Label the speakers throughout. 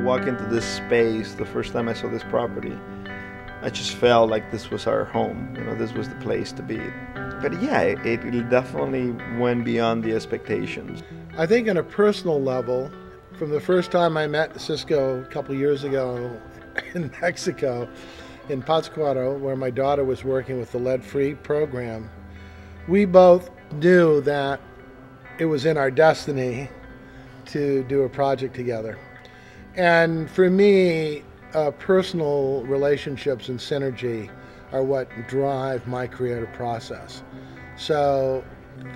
Speaker 1: walk into this space, the first time I saw this property, I just felt like this was our home. This was the place to be. But yeah, it definitely went beyond the expectations.
Speaker 2: I think on a personal level, from the first time I met Cisco a couple years ago in Mexico, in Pátzcuaro, where my daughter was working with the lead-free program, we both knew that it was in our destiny to do a project together. And for me, personal relationships and synergy are what drive my creative process. So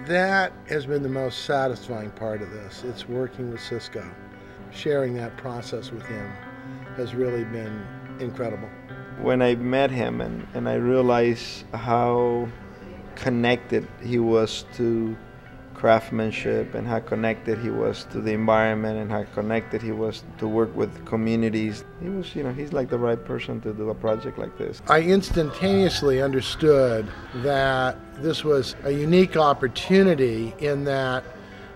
Speaker 2: that has been the most satisfying part of this. It's working with Cisco. Sharing that process with him has really been incredible.
Speaker 1: When I met him and I realized how connected he was to craftsmanship and how connected he was to the environment and how connected he was to work with communities, he's like the right person to do a project like this.
Speaker 2: I instantaneously understood that this was a unique opportunity in that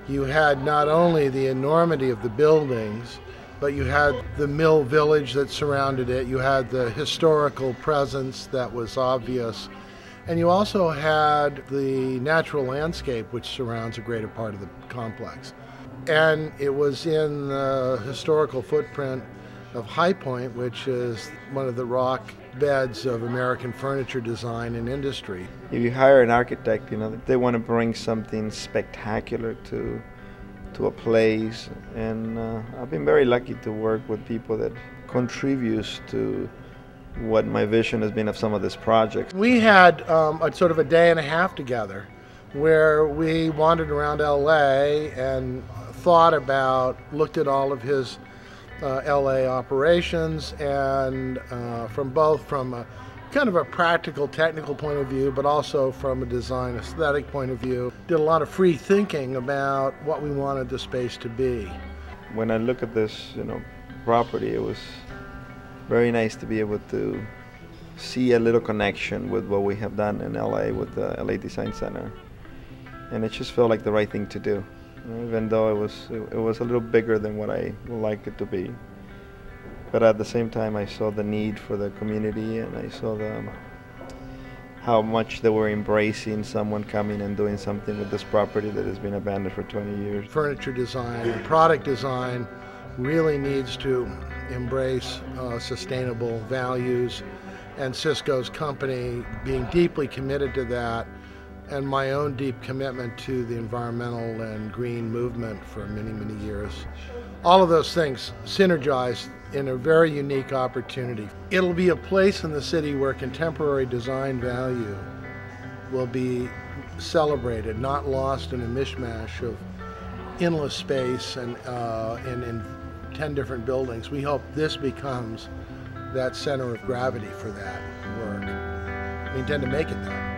Speaker 2: you had not only the enormity of the buildings, but you had the mill village that surrounded it, you had the historical presence that was obvious, and you also had the natural landscape which surrounds a greater part of the complex. And it was in the historical footprint of High Point, which is one of the rock beds of American furniture design and industry.
Speaker 1: If you hire an architect, they want to bring something spectacular to a place, and I've been very lucky to work with people that contributes to what my vision has been of some of this project.
Speaker 2: We had a sort of a day and a half together where we wandered around LA and looked at all of his LA operations, and from a kind of a practical, technical point of view, but also from a design aesthetic point of view. Did a lot of free thinking about what we wanted the space to be.
Speaker 1: When I look at this, property, it was very nice to be able to see a little connection with what we have done in LA with the LA Design Center. And it just felt like the right thing to do, even though it was a little bigger than what I would like it to be. But at the same time, I saw the need for the community, and I saw how much they were embracing someone coming and doing something with this property that has been abandoned for 20 years.
Speaker 2: Furniture design and product design really needs to embrace sustainable values, and Cisco's company being deeply committed to that, and my own deep commitment to the environmental and green movement for many, many years. All of those things synergize in a very unique opportunity. It'll be a place in the city where contemporary design value will be celebrated, not lost in a mishmash of endless space and in 10 different buildings. We hope this becomes that center of gravity for that work. We intend to make it that.